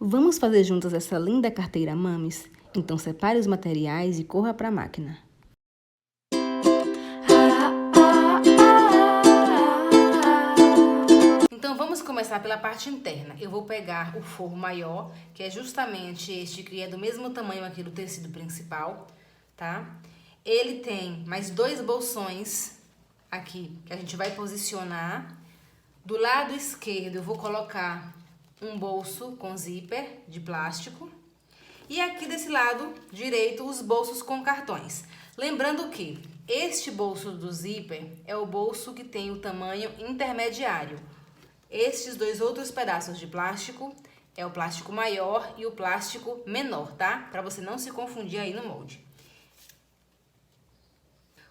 Vamos fazer juntas essa linda carteira Mames? Então separe os materiais e corra para a máquina. Então vamos começar pela parte interna. Eu vou pegar o forro maior, que é justamente este que é do mesmo tamanho aqui do tecido principal, tá? Ele tem mais 2 bolsões aqui que a gente vai posicionar. Do lado esquerdo eu vou colocar um bolso com zíper de plástico. E aqui desse lado direito os bolsos com cartões. Lembrando que este bolso do zíper é o bolso que tem o tamanho intermediário. Estes 2 outros pedaços de plástico é o plástico maior e o plástico menor, tá? Para você não se confundir aí no molde.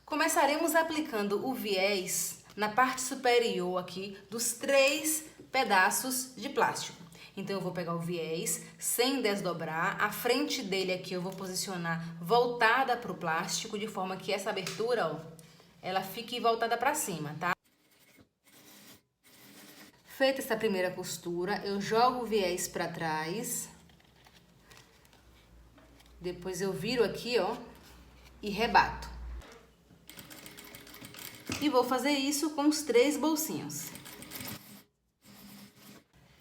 Começaremos aplicando o viés na parte superior aqui dos 3 pedaços de plástico. Então, eu vou pegar o viés sem desdobrar, a frente dele aqui eu vou posicionar voltada para o plástico, de forma que essa abertura, ó, ela fique voltada para cima, tá? Feita essa primeira costura, eu jogo o viés para trás. Depois eu viro aqui, ó, e rebato. E vou fazer isso com os 3 bolsinhos.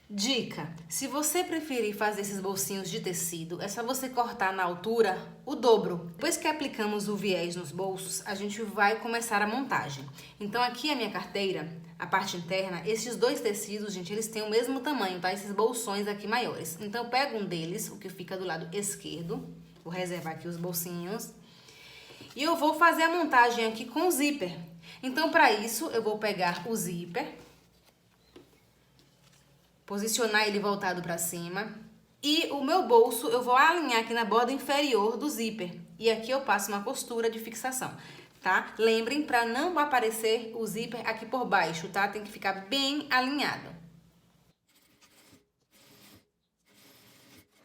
Dica: se você preferir fazer esses bolsinhos de tecido, é só você cortar na altura o dobro. Depois que aplicamos o viés nos bolsos, a gente vai começar a montagem. Então aqui a minha carteira, a parte interna, esses 2 tecidos, gente, eles têm o mesmo tamanho, tá? Esses bolsões aqui maiores. Então eu pego um deles, o que fica do lado esquerdo, vou reservar aqui os bolsinhos, e eu vou fazer a montagem aqui com o zíper. Então para isso eu vou pegar o zíper, posicionar ele voltado para cima. E o meu bolso eu vou alinhar aqui na borda inferior do zíper. E aqui eu passo uma costura de fixação, tá? Lembrem para não aparecer o zíper aqui por baixo, tá? Tem que ficar bem alinhado.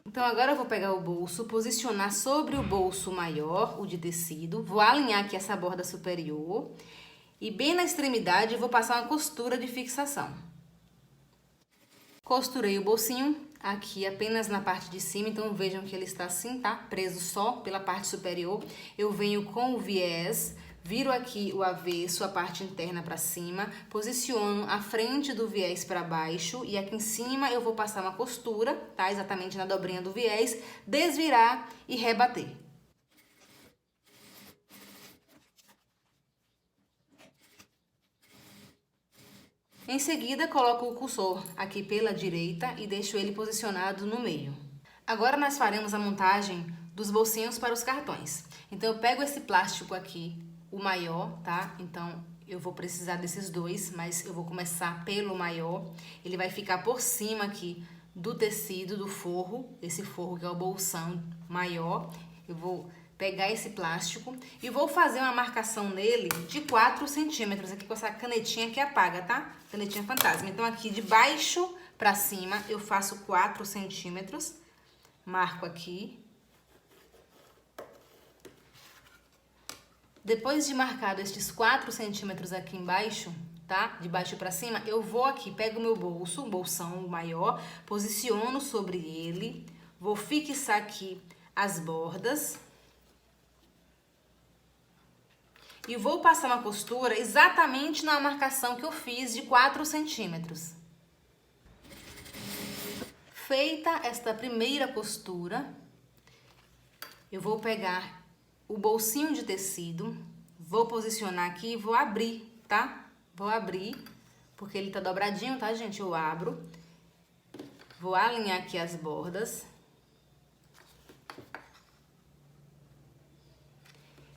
Então agora eu vou pegar o bolso, posicionar sobre o bolso maior, o de tecido. Vou alinhar aqui essa borda superior. E bem na extremidade eu vou passar uma costura de fixação. Costurei o bolsinho aqui apenas na parte de cima, então vejam que ele está assim, tá? Preso só pela parte superior. Eu venho com o viés, viro aqui o avesso, a parte interna para cima, posiciono a frente do viés para baixo e aqui em cima eu vou passar uma costura, tá? Exatamente na dobrinha do viés, desvirar e rebater. Em seguida, coloco o cursor aqui pela direita e deixo ele posicionado no meio. Agora nós faremos a montagem dos bolsinhos para os cartões. Então eu pego esse plástico aqui, o maior, tá? Então eu vou precisar desses 2, mas eu vou começar pelo maior. Ele vai ficar por cima aqui do tecido, do forro, esse forro que é o bolsão maior. Eu vou pegar esse plástico e vou fazer uma marcação nele de 4 centímetros, aqui com essa canetinha que apaga, tá? Canetinha fantasma. Então, aqui de baixo pra cima, eu faço 4 centímetros, marco aqui. Depois de marcado estes 4 centímetros aqui embaixo, tá? De baixo pra cima, eu vou aqui, pego o meu bolso, um bolsão maior, posiciono sobre ele, vou fixar aqui as bordas. E vou passar uma costura exatamente na marcação que eu fiz de 4 centímetros. Feita esta primeira costura, eu vou pegar o bolsinho de tecido, vou posicionar aqui e vou abrir, tá? Vou abrir, porque ele tá dobradinho, tá, gente? Eu abro. Vou alinhar aqui as bordas.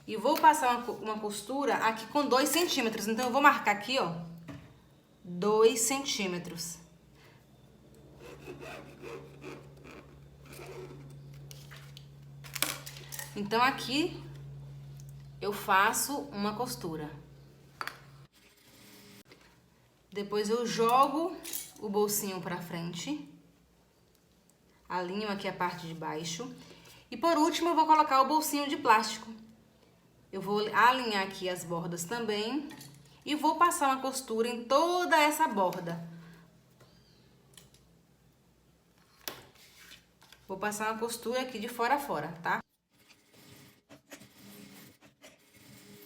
E vou passar uma costura aqui com 2 centímetros. Então, eu vou marcar aqui, ó, 2 centímetros. Então, aqui eu faço uma costura. Depois eu jogo o bolsinho pra frente. Alinho aqui a parte de baixo. E por último, eu vou colocar o bolsinho de plástico. Eu vou alinhar aqui as bordas também e vou passar uma costura em toda essa borda. Vou passar uma costura aqui de fora a fora, tá?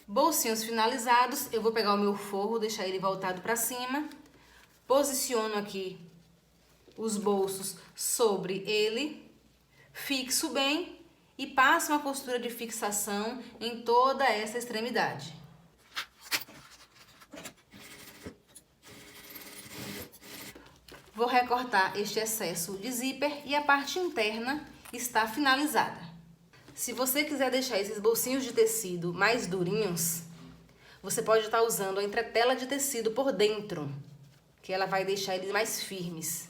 Bolsinhos finalizados, eu vou pegar o meu forro, deixar ele voltado pra cima. Posiciono aqui os bolsos sobre ele, fixo bem e passo uma costura de fixação em toda essa extremidade. Vou recortar este excesso de zíper e a parte interna está finalizada. Se você quiser deixar esses bolsinhos de tecido mais durinhos, você pode estar usando a entretela de tecido por dentro, que ela vai deixar eles mais firmes.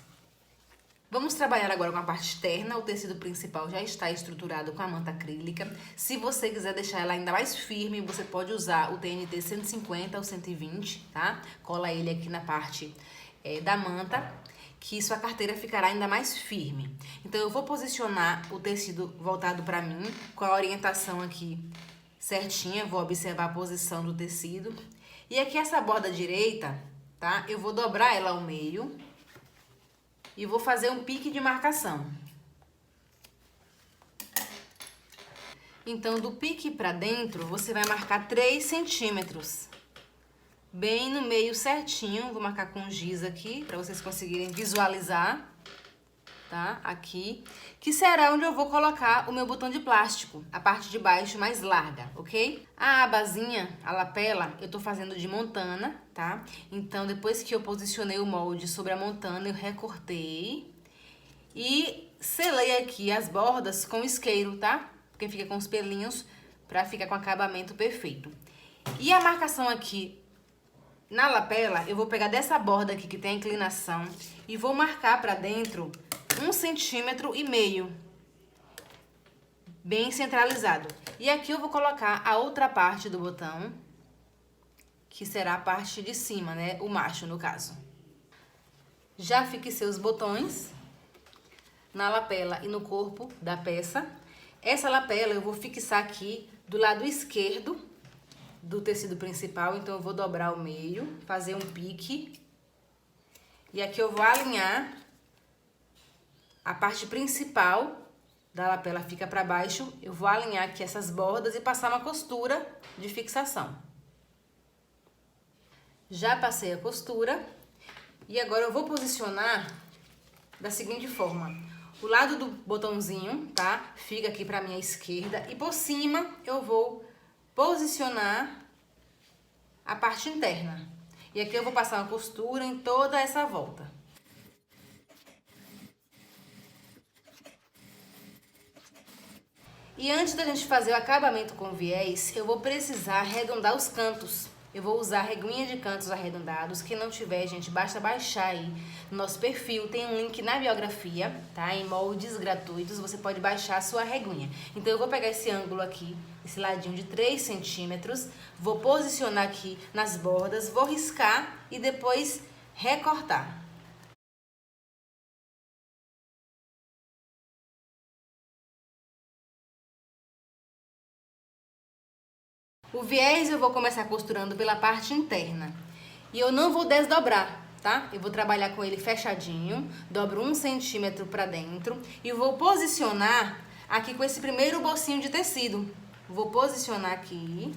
Vamos trabalhar agora com a parte externa. O tecido principal já está estruturado com a manta acrílica. Se você quiser deixar ela ainda mais firme, você pode usar o TNT 150 ou 120, tá? Cola ele aqui na parte da manta, que sua carteira ficará ainda mais firme. Então, eu vou posicionar o tecido voltado para mim, com a orientação aqui certinha. Vou observar a posição do tecido. E aqui essa borda direita, tá? Eu vou dobrar ela ao meio e vou fazer um pique de marcação. Então, do pique para dentro, você vai marcar 3 centímetros. Bem no meio certinho, vou marcar com giz aqui, para vocês conseguirem visualizar, tá? Aqui, que será onde eu vou colocar o meu botão de plástico, a parte de baixo mais larga, ok? A abazinha, a lapela, eu tô fazendo de montana, tá? Então, depois que eu posicionei o molde sobre a montana, eu recortei e selei aqui as bordas com isqueiro, tá? Porque fica com os pelinhos, pra ficar com acabamento perfeito. E a marcação aqui na lapela, eu vou pegar dessa borda aqui que tem a inclinação e vou marcar pra dentro 1,5 centímetro, bem centralizado. E aqui eu vou colocar a outra parte do botão, que será a parte de cima, né? O macho, no caso. Já fixei os botões na lapela e no corpo da peça. Essa lapela eu vou fixar aqui do lado esquerdo do tecido principal, então eu vou dobrar o meio, fazer um pique. E aqui eu vou alinhar a parte principal da lapela, fica para baixo. Eu vou alinhar aqui essas bordas e passar uma costura de fixação. Já passei a costura e agora eu vou posicionar da seguinte forma. O lado do botãozinho, tá? Fica aqui para minha esquerda e por cima eu vou posicionar a parte interna. E aqui eu vou passar uma costura em toda essa volta. E antes da gente fazer o acabamento com viés, eu vou precisar arredondar os cantos. Eu vou usar reguinha de cantos arredondados. Quem não tiver, gente, basta baixar aí no nosso perfil. Tem um link na biografia, tá? Em moldes gratuitos, você pode baixar a sua reguinha. Então, eu vou pegar esse ângulo aqui, esse ladinho de 3 centímetros. Vou posicionar aqui nas bordas, vou riscar e depois recortar. O viés eu vou começar costurando pela parte interna. E eu não vou desdobrar, tá? Eu vou trabalhar com ele fechadinho, dobro 1 centímetro pra dentro e vou posicionar aqui com esse primeiro bolsinho de tecido. Vou posicionar aqui.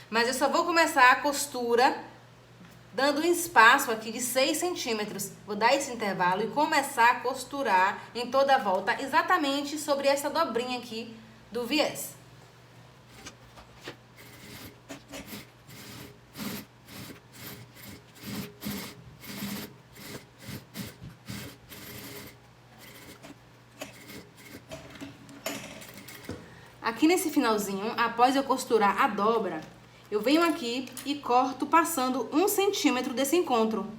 Mas eu só vou começar a costura dando um espaço aqui de 6 centímetros. Vou dar esse intervalo e começar a costurar em toda a volta, exatamente sobre essa dobrinha aqui do viés. Aqui nesse finalzinho, após eu costurar a dobra, eu venho aqui e corto passando 1 centímetro desse encontro.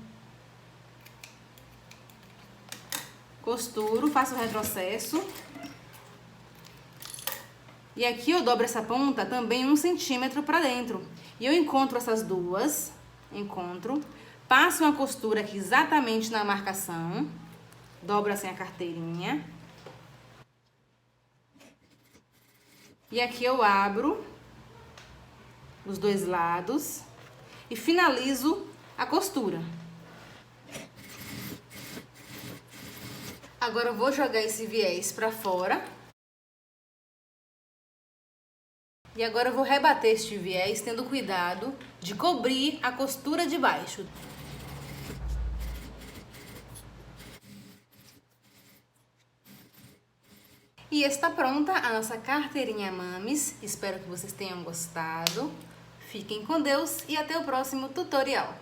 Costuro, faço o retrocesso. E aqui eu dobro essa ponta também 1 centímetro pra dentro. E eu encontro essas duas, passo uma costura aqui exatamente na marcação, dobro assim a carteirinha. E aqui eu abro os dois lados e finalizo a costura. Agora eu vou jogar esse viés pra fora. E agora eu vou rebater este viés, tendo cuidado de cobrir a costura de baixo. E está pronta a nossa carteirinha Mames. Espero que vocês tenham gostado. Fiquem com Deus e até o próximo tutorial.